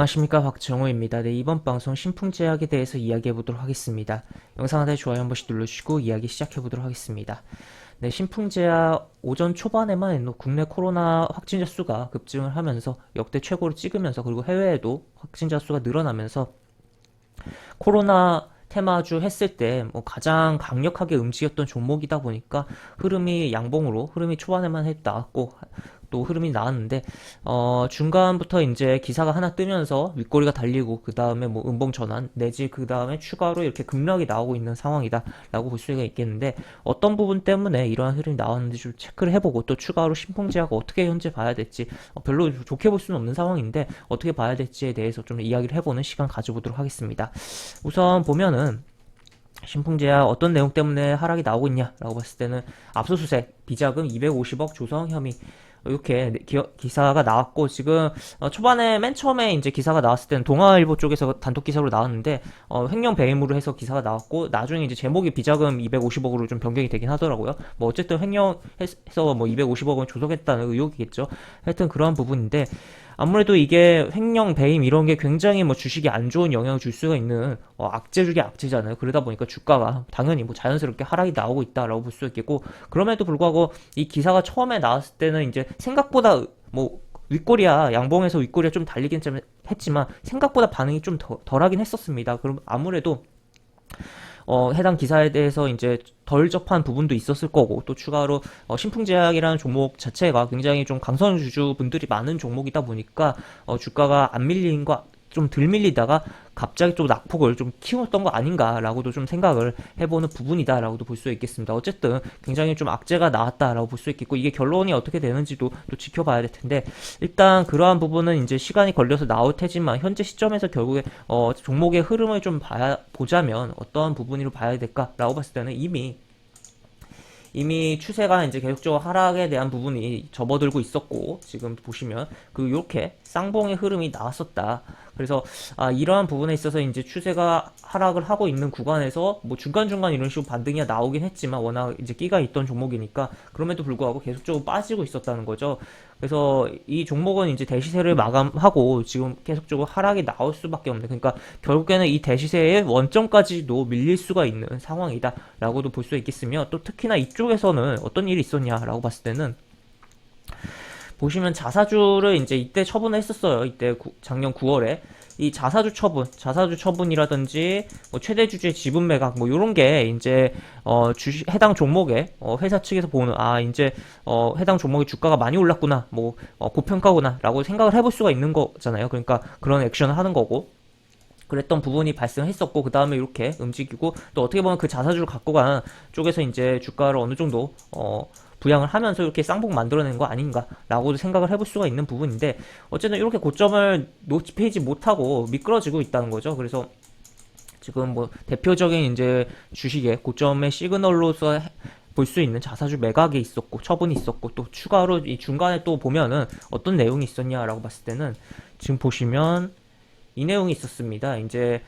안녕하십니까, 박정호입니다. 네, 이번 방송 신풍제약에 대해서 이야기해보도록 하겠습니다. 영상 하단에 좋아요 한 번씩 눌러주시고 이야기 시작해보도록 하겠습니다. 네, 신풍제약 오전 초반에만 국내 코로나 확진자 수가 급증을 하면서 역대 최고를 찍으면서, 그리고 해외에도 확진자 수가 늘어나면서 코로나 테마주 했을 때 가장 강력하게 움직였던 종목이다 보니까 흐름이 양봉으로, 흐름이 초반에만 했다고 또 흐름이 나왔는데, 중간부터 이제 기사가 하나 뜨면서 윗꼬리가 달리고, 그 다음에 음봉 전환 내지 그 다음에 추가로 이렇게 급락이 나오고 있는 상황이다 라고 볼 수가 있겠는데, 어떤 부분 때문에 이러한 흐름이 나왔는지 좀 체크를 해보고, 또 추가로 신풍제약가 어떻게 현재 봐야 될지, 별로 좋게 볼 수는 없는 상황인데 어떻게 봐야 될지에 대해서 좀 이야기를 해보는 시간 가져보도록 하겠습니다. 우선 보면은 신풍제약 어떤 내용 때문에 하락이 나오고 있냐라고 봤을 때는, 압수수색, 비자금 250억 조성 혐의, 이렇게 기사가 나왔고, 지금 초반에 맨 처음에 이제 기사가 나왔을 때는 동아일보 쪽에서 단독 기사로 나왔는데, 횡령 배임으로 해서 기사가 나왔고, 나중에 이제 제목이 비자금 250억으로 좀 변경이 되긴 하더라고요. 어쨌든 횡령해서 250억은 조성했다는 의혹이겠죠. 하여튼 그러한 부분인데, 아무래도 이게 횡령, 배임 이런 게 굉장히 주식에 안 좋은 영향을 줄 수가 있는 악재 중에 악재잖아요. 그러다 보니까 주가가 당연히 자연스럽게 하락이 나오고 있다라고 볼 수 있겠고, 그럼에도 불구하고 이 기사가 처음에 나왔을 때는 이제 생각보다 윗꼬리야, 양봉에서 윗꼬리가 좀 달리긴 했지만 생각보다 반응이 좀 덜하긴 했었습니다. 그럼 아무래도 해당 기사에 대해서 이제 덜 접한 부분도 있었을 거고, 또 추가로 신풍제약이라는 종목 자체가 굉장히 좀 강선 주주분들이 많은 종목이다 보니까 주가가 안 밀린 거, 좀 덜 밀리다가 갑자기 좀 낙폭을 좀 키웠던 거 아닌가라고도 좀 생각을 해보는 부분이다라고도 볼 수 있겠습니다. 어쨌든 굉장히 좀 악재가 나왔다라고 볼 수 있겠고, 이게 결론이 어떻게 되는지도 또 지켜봐야 될 텐데, 일단 그러한 부분은 이제 시간이 걸려서 나올 테지만, 현재 시점에서 결국에 종목의 흐름을 좀 보자면 어떠한 부분으로 봐야 될까라고 봤을 때는, 이미 추세가 이제 계속적으로 하락에 대한 부분이 접어들고 있었고, 지금 보시면 요렇게 쌍봉의 흐름이 나왔었다. 그래서 이러한 부분에 있어서 이제 추세가 하락을 하고 있는 구간에서 중간중간 이런 식으로 반등이 나오긴 했지만, 워낙 이제 끼가 있던 종목이니까 그럼에도 불구하고 계속적으로 빠지고 있었다는 거죠. 그래서 이 종목은 이제 대시세를 마감하고 지금 계속적으로 하락이 나올 수밖에 없는, 그러니까 결국에는 이 대시세의 원점까지도 밀릴 수가 있는 상황이다 라고도 볼 수 있겠으며, 또 특히나 이쪽에서는 어떤 일이 있었냐라고 봤을 때는, 보시면 자사주를 이제 이때 처분을 했었어요. 이때 작년 9월에 이 자사주 처분이라든지 최대 주주의 지분 매각 요런 게 이제 해당 종목의 회사 측에서 보는, 이제 해당 종목의 주가가 많이 올랐구나, 고평가구나라고 생각을 해볼 수가 있는 거잖아요. 그러니까 그런 액션을 하는 거고, 그랬던 부분이 발생했었고, 그 다음에 이렇게 움직이고, 또 어떻게 보면 그 자사주를 갖고 간 쪽에서 이제 주가를 어느 정도 부양을 하면서 이렇게 쌍봉 만들어낸 거 아닌가라고도 생각을 해볼 수가 있는 부분인데, 어쨌든 이렇게 고점을 높이지 못하고 미끄러지고 있다는 거죠. 그래서 지금 대표적인 이제 주식의 고점의 시그널로서 볼 수 있는 자사주 매각이 있었고, 처분이 있었고, 또 추가로 이 중간에 또 보면은 어떤 내용이 있었냐라고 봤을 때는, 지금 보시면 이 내용이 있었습니다. 이제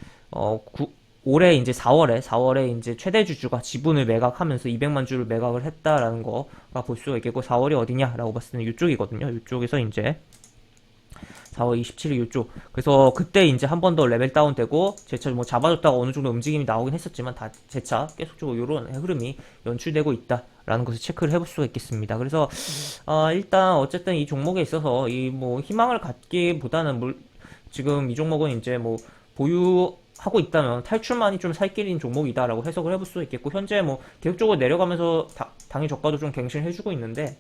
올해 이제 4월에 이제 최대 주주가 지분을 매각하면서 200만 주를 매각을 했다라는 거가 볼 수가 있겠고, 4월이 어디냐라고 봤을 때는 이쪽이거든요. 이쪽에서 이제 4월 27일 이쪽. 그래서 그때 이제 한 번 더 레벨 다운되고, 재차 잡아줬다가 어느 정도 움직임이 나오긴 했었지만, 다 재차 계속적으로 이런 흐름이 연출되고 있다라는 것을 체크를 해볼 수가 있겠습니다. 그래서 일단 어쨌든 이 종목에 있어서 이 희망을 갖기보다는, 지금 이 종목은 이제 보유하고 있다면 탈출만이 좀 살 길인 종목이다라고 해석을 해볼 수 있겠고, 현재 계속적으로 내려가면서 당일 저가도 좀 갱신해주고 있는데,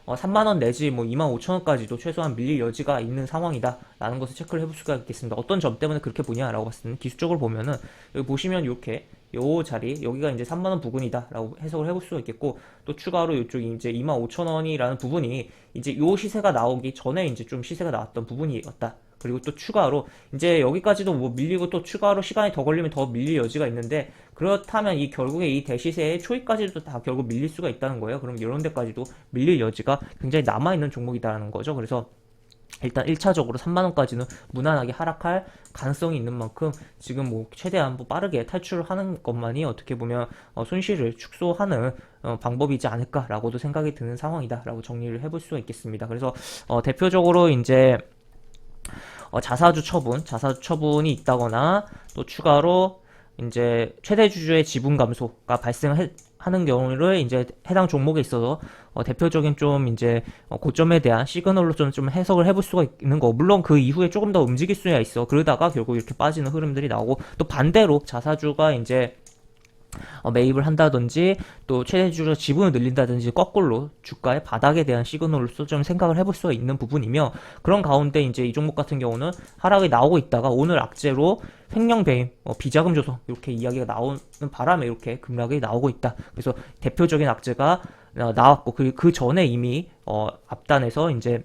3만원 내지 25,000원까지도 최소한 밀릴 여지가 있는 상황이다 라는 것을 체크를 해볼 수가 있겠습니다. 어떤 점 때문에 그렇게 보냐라고 봤을 때는, 기술적으로 보면은 여기 보시면 이렇게 요 자리, 여기가 이제 3만원 부근이다 라고 해석을 해볼 수가 있겠고, 또 추가로 이쪽이 이제 25,000원이라는 부분이 이제 요 시세가 나오기 전에 이제 좀 시세가 나왔던 부분이었다. 그리고 또 추가로 이제 여기까지도 밀리고, 또 추가로 시간이 더 걸리면 더 밀릴 여지가 있는데, 그렇다면 결국에 이 대시세의 초입까지도 다 결국 밀릴 수가 있다는 거예요. 그럼 이런 데까지도 밀릴 여지가 굉장히 남아있는 종목이다라는 거죠. 그래서 일단 1차적으로 3만원까지는 무난하게 하락할 가능성이 있는 만큼, 지금 최대한 빠르게 탈출을 하는 것만이 어떻게 보면 손실을 축소하는 방법이지 않을까라고도 생각이 드는 상황이다 라고 정리를 해볼 수가 있겠습니다. 그래서 대표적으로 이제 자사주 처분이 있다거나 또 추가로 이제 최대 주주의 지분 감소가 발생하는 경우를 이제 해당 종목에 있어서 대표적인 좀 이제 고점에 대한 시그널로 좀 해석을 해볼 수가 있는 거. 물론 그 이후에 조금 더 움직일 수야 있어. 그러다가 결국 이렇게 빠지는 흐름들이 나오고 또 반대로 자사주가 이제 매입을 한다든지 또 최대주주 지분을 늘린다든지 거꾸로 주가의 바닥에 대한 시그널로서 좀 생각을 해볼 수가 있는 부분이며 그런 가운데 이제 이 종목 같은 경우는 하락이 나오고 있다가 오늘 악재로 횡령 배임, 비자금 조성 이렇게 이야기가 나오는 바람에 이렇게 급락이 나오고 있다. 그래서 대표적인 악재가 나왔고 그 전에 이미 앞단에서 이제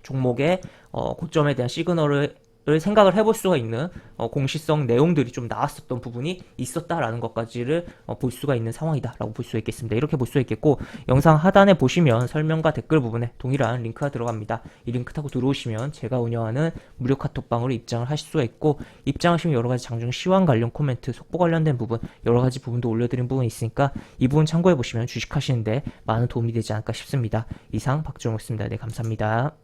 종목의 고점에 대한 시그널을 생각을 해볼 수가 있는 공시성 내용들이 좀 나왔었던 부분이 있었다라는 것까지를 볼 수가 있는 상황이다라고 볼 수 있겠습니다. 이렇게 볼 수 있겠고 영상 하단에 보시면 설명과 댓글 부분에 동일한 링크가 들어갑니다. 이 링크 타고 들어오시면 제가 운영하는 무료 카톡방으로 입장을 하실 수가 있고 입장하시면 여러가지 장중 시황 관련 코멘트, 속보 관련된 부분 여러가지 부분도 올려드린 부분이 있으니까 이 부분 참고해보시면 주식하시는데 많은 도움이 되지 않을까 싶습니다. 이상 박주영이었습니다. 네, 감사합니다.